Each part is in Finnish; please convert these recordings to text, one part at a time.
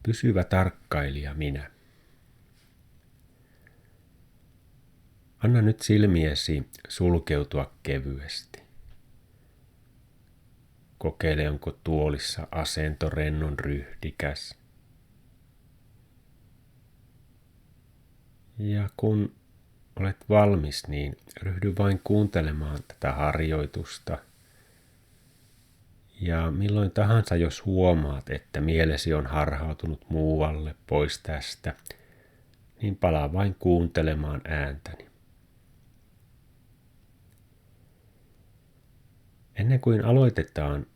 Pysyvä tarkkailija minä. Anna nyt silmiesi sulkeutua kevyesti. Kokeile, onko tuolissa asento rennon ryhdikäs. Ja kun olet valmis, niin ryhdy vain kuuntelemaan tätä harjoitusta. Ja milloin tahansa, jos huomaat, että mielesi on harhautunut muualle pois tästä, niin palaa vain kuuntelemaan ääntäni. Ennen kuin aloitetaan,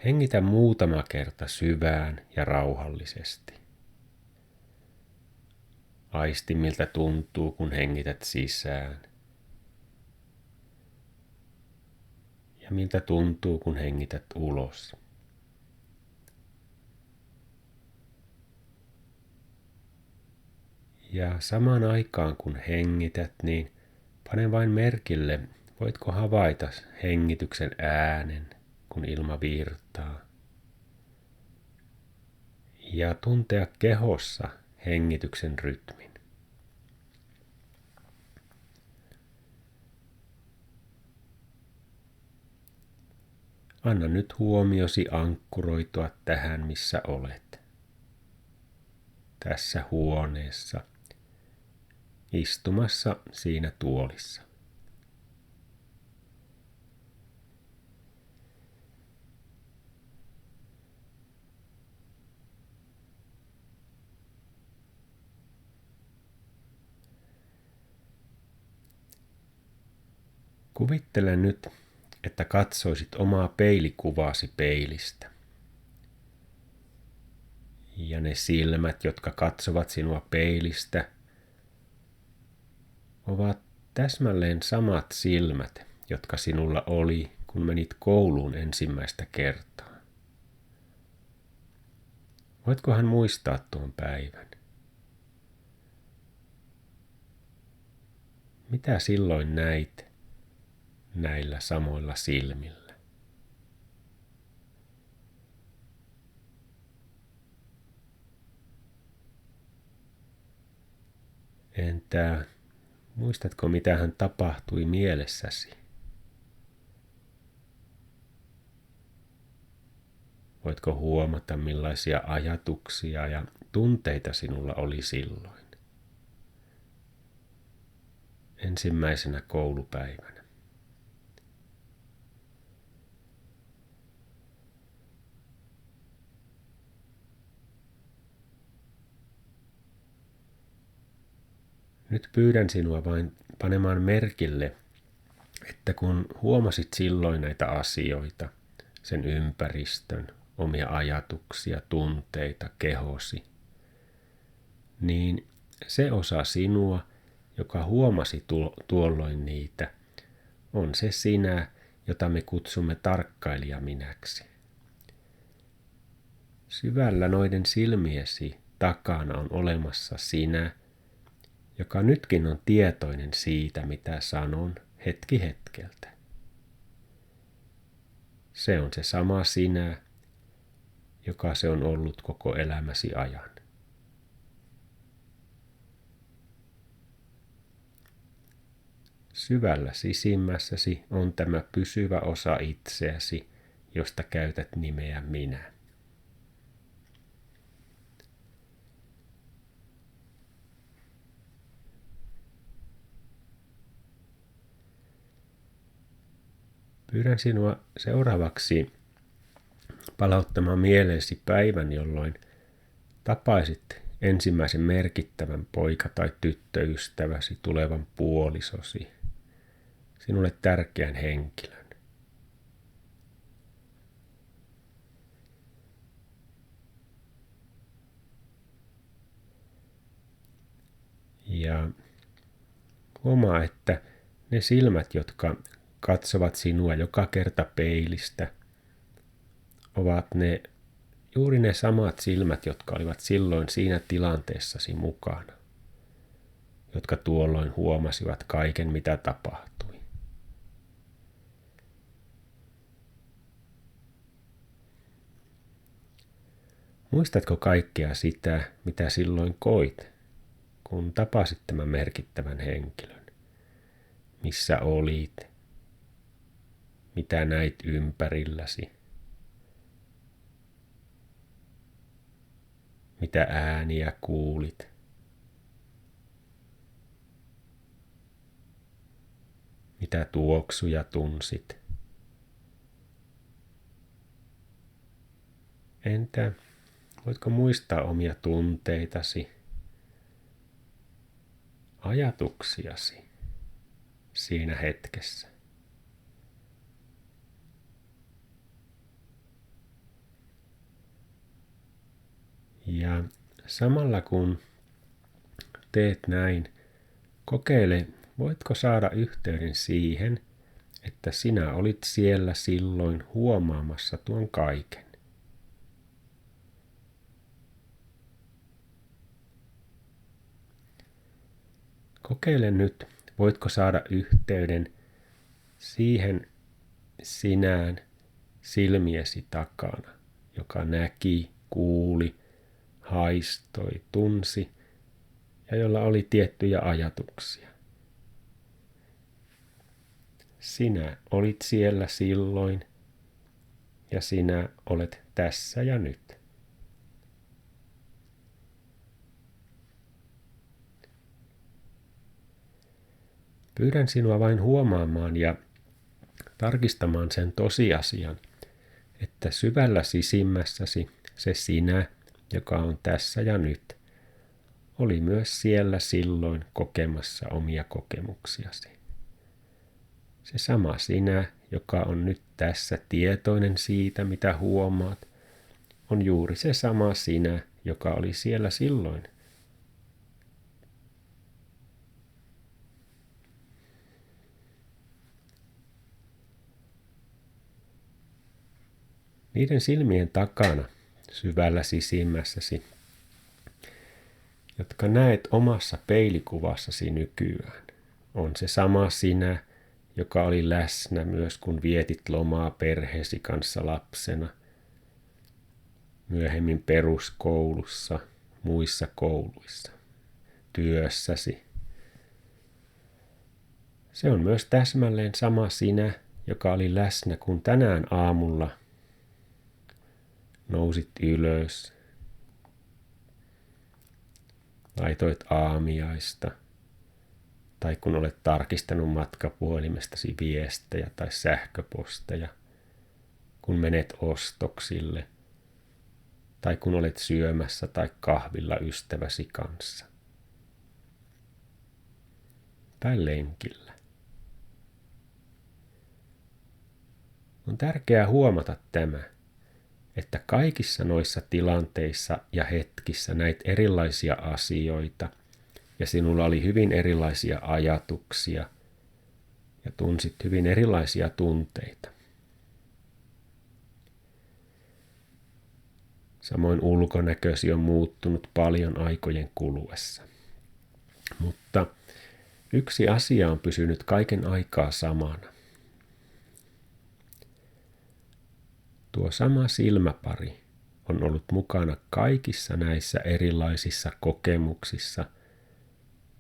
hengitä muutama kerta syvään ja rauhallisesti. Aisti, miltä tuntuu, kun hengität sisään. Ja miltä tuntuu, kun hengität ulos. Ja samaan aikaan, kun hengität, niin pane vain merkille, voitko havaita hengityksen äänen, kun ilma virtaa. Ja tuntea kehossa hengityksen rytmin. Anna nyt huomiosi ankkuroitua tähän, missä olet. Tässä huoneessa, istumassa siinä tuolissa. Kuvittele nyt, että katsoisit omaa peilikuvaasi peilistä. Ja ne silmät, jotka katsovat sinua peilistä, ovat täsmälleen samat silmät, jotka sinulla oli, kun menit kouluun ensimmäistä kertaa. Voitkohan muistaa tuon päivän? Mitä silloin näit näillä samoilla silmillä? Entä muistatko, mitä hän tapahtui mielessäsi? Voitko huomata, millaisia ajatuksia ja tunteita sinulla oli silloin? Ensimmäisenä koulupäivänä. Nyt pyydän sinua vain panemaan merkille, että kun huomasit silloin näitä asioita, sen ympäristön, omia ajatuksia, tunteita, kehosi, niin se osa sinua, joka huomasi tuolloin niitä, on se sinä, jota me kutsumme tarkkailijaminäksi. Syvällä noiden silmiesi takana on olemassa sinä, joka nytkin on tietoinen siitä, mitä sanon hetki hetkeltä. Se on se sama sinä, joka se on ollut koko elämäsi ajan. Syvällä sisimmässäsi on tämä pysyvä osa itseäsi, josta käytät nimeä minä. Pyydän sinua seuraavaksi palauttamaan mieleesi päivän, jolloin tapaisit ensimmäisen merkittävän poika- tai tyttöystäväsi, tulevan puolisosi, sinulle tärkeän henkilön. Ja huomaa, että ne silmät, jotka katsovat sinua joka kerta peilistä, ovat juuri ne samat silmät, jotka olivat silloin siinä tilanteessasi mukana, jotka tuolloin huomasivat kaiken, mitä tapahtui. Muistatko kaikkea sitä, mitä silloin koit, kun tapasit tämän merkittävän henkilön? Missä olit? Mitä näit ympärilläsi? Mitä ääniä kuulit? Mitä tuoksuja tunsit? Entä voitko muistaa omia tunteitasi, ajatuksiasi siinä hetkessä? Ja samalla kun teet näin, kokeile, voitko saada yhteyden siihen, että sinä olit siellä silloin huomaamassa tuon kaiken. Kokeile nyt, voitko saada yhteyden siihen sinään silmiesi takana, joka näki, kuuli, haistoi, tunsi ja jolla oli tiettyjä ajatuksia. Sinä olit siellä silloin ja sinä olet tässä ja nyt. Pyydän sinua vain huomaamaan ja tarkistamaan sen tosiasian, että syvällä sisimmässäsi se sinä, joka on tässä ja nyt, oli myös siellä silloin kokemassa omia kokemuksiasi. Se sama sinä, joka on nyt tässä tietoinen siitä, mitä huomaat, on juuri se sama sinä, joka oli siellä silloin. Niiden silmien takana, syvällä sisimmässäsi, jotka näet omassa peilikuvassasi nykyään, on se sama sinä, joka oli läsnä myös kun vietit lomaa perheesi kanssa lapsena, myöhemmin peruskoulussa, muissa kouluissa, työssäsi. Se on myös täsmälleen sama sinä, joka oli läsnä kun tänään aamulla nousit ylös, laitoit aamiaista, tai kun olet tarkistanut matkapuhelimestasi viestejä tai sähköposteja, kun menet ostoksille, tai kun olet syömässä tai kahvilla ystäväsi kanssa, tai lenkillä. On tärkeää huomata tämä, että kaikissa noissa tilanteissa ja hetkissä näit erilaisia asioita ja sinulla oli hyvin erilaisia ajatuksia ja tunsit hyvin erilaisia tunteita. Samoin ulkonäkösi on muuttunut paljon aikojen kuluessa. Mutta yksi asia on pysynyt kaiken aikaa samana. Tuo sama silmäpari on ollut mukana kaikissa näissä erilaisissa kokemuksissa,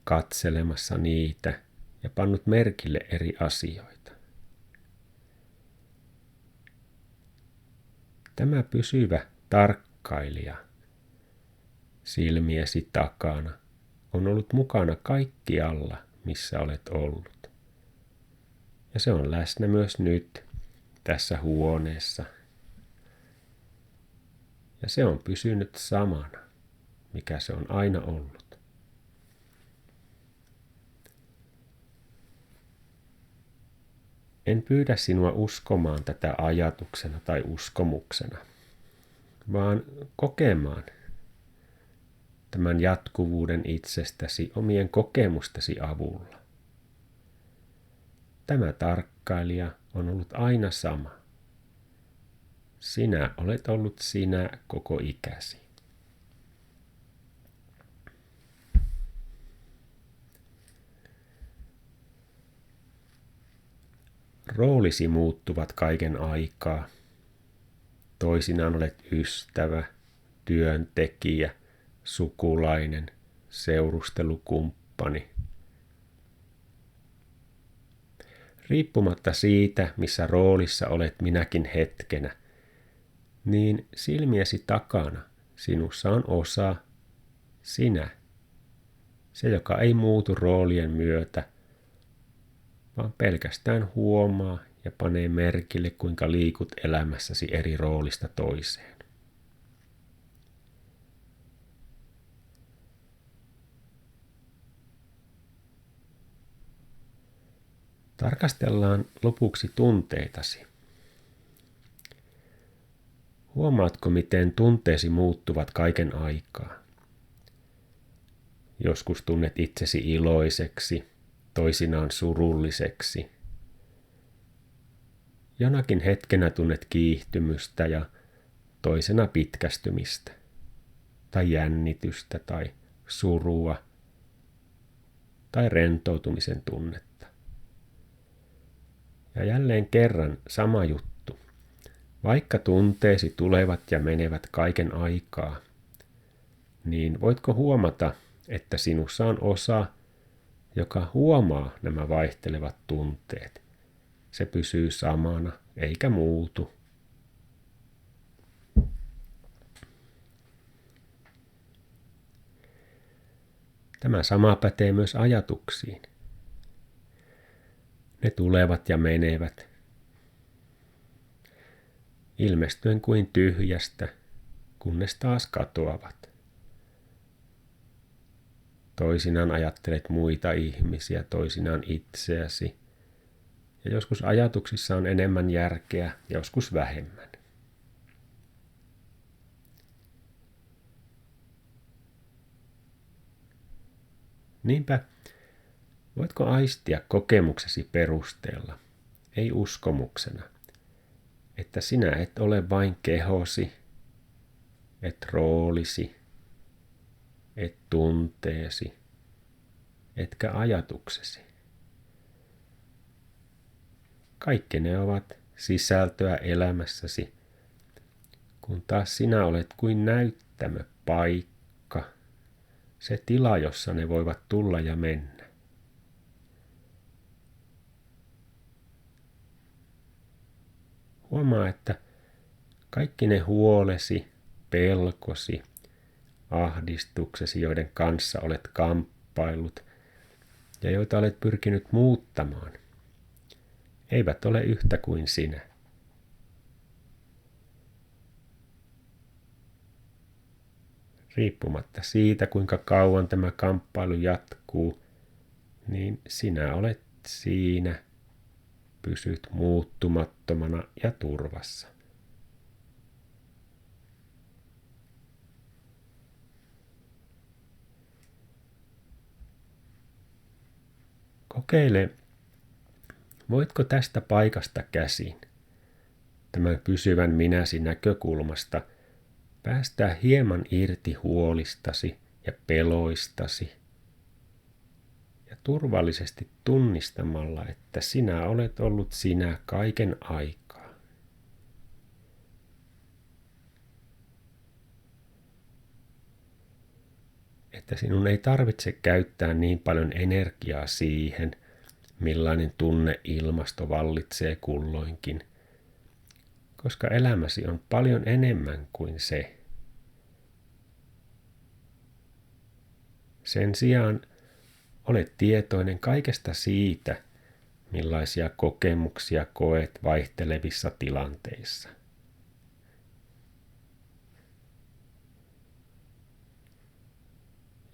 katselemassa niitä ja pannut merkille eri asioita. Tämä pysyvä tarkkailija silmiesi takana on ollut mukana kaikkialla, missä olet ollut. Ja se on läsnä myös nyt tässä huoneessa. Ja se on pysynyt samana, mikä se on aina ollut. En pyydä sinua uskomaan tätä ajatuksena tai uskomuksena, vaan kokemaan tämän jatkuvuuden itsestäsi omien kokemustasi avulla. Tämä tarkkailija on ollut aina sama. Sinä olet ollut sinä koko ikäsi. Roolisi muuttuvat kaiken aikaa. Toisinaan olet ystävä, työntekijä, sukulainen, seurustelukumppani. Riippumatta siitä, missä roolissa olet minäkin hetkenä, niin silmiesi takana sinussa on osa, sinä, se joka ei muutu roolien myötä, vaan pelkästään huomaa ja panee merkille, kuinka liikut elämässäsi eri roolista toiseen. Tarkastellaan lopuksi tunteitasi. Huomaatko, miten tunteesi muuttuvat kaiken aikaa? Joskus tunnet itsesi iloiseksi, toisinaan surulliseksi. Jonakin hetkenä tunnet kiihtymystä ja toisena pitkästymistä, tai jännitystä, tai surua, tai rentoutumisen tunnetta. Ja jälleen kerran sama juttu. Vaikka tunteesi tulevat ja menevät kaiken aikaa, niin voitko huomata, että sinussa on osa, joka huomaa nämä vaihtelevat tunteet. Se pysyy samana eikä muutu. Tämä sama pätee myös ajatuksiin. Ne tulevat ja menevät, ilmestyen kuin tyhjästä, kunnes taas katoavat. Toisinaan ajattelet muita ihmisiä, toisinaan itseäsi. Ja joskus ajatuksissa on enemmän järkeä, joskus vähemmän. Niinpä, voitko aistia kokemuksesi perusteella, ei uskomuksena, että sinä et ole vain kehosi, et roolisi, et tunteesi, etkä ajatuksesi. Kaikki ne ovat sisältöä elämässäsi, kun taas sinä olet kuin näyttämö, paikka, se tila, jossa ne voivat tulla ja mennä. Huomaa, että kaikki ne huolesi, pelkosi, ahdistuksesi, joiden kanssa olet kamppaillut ja joita olet pyrkinyt muuttamaan, eivät ole yhtä kuin sinä. Riippumatta siitä, kuinka kauan tämä kamppailu jatkuu, niin sinä olet siinä, pysyt muuttumattomana ja turvassa. Kokeile, voitko tästä paikasta käsin, tämän pysyvän minäsi näkökulmasta, päästää hieman irti huolistasi ja peloistasi ja turvallisesti tunnistamalla, että sinä olet ollut sinä kaiken aikaa. Että sinun ei tarvitse käyttää niin paljon energiaa siihen, millainen tunneilmasto vallitsee kulloinkin, koska elämäsi on paljon enemmän kuin se. Sen sijaan olet tietoinen kaikesta siitä, millaisia kokemuksia koet vaihtelevissa tilanteissa.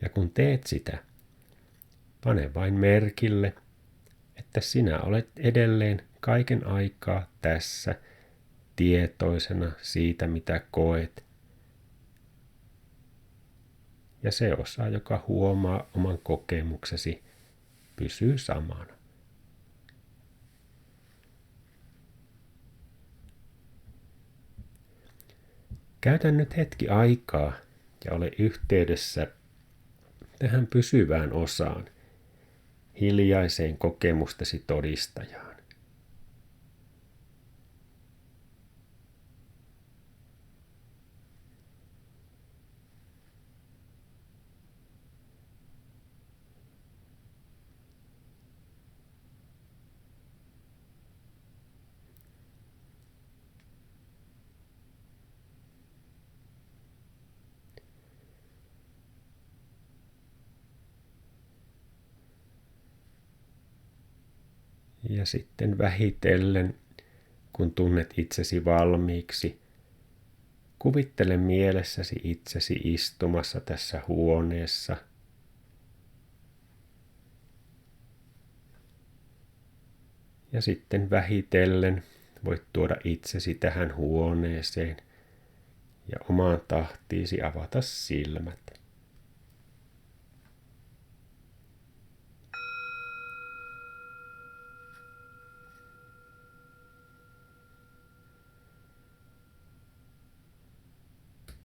Ja kun teet sitä, pane vain merkille, että sinä olet edelleen kaiken aikaa tässä, tietoisena siitä, mitä koet. Ja se osa, joka huomaa oman kokemuksesi, pysyy samana. Käytä nyt hetki aikaa ja ole yhteydessä tähän pysyvään osaan, hiljaiseen kokemustesi todistajaan. Ja sitten vähitellen, kun tunnet itsesi valmiiksi, kuvittele mielessäsi itsesi istumassa tässä huoneessa. Ja sitten vähitellen voit tuoda itsesi tähän huoneeseen ja omaan tahtiisi avata silmät.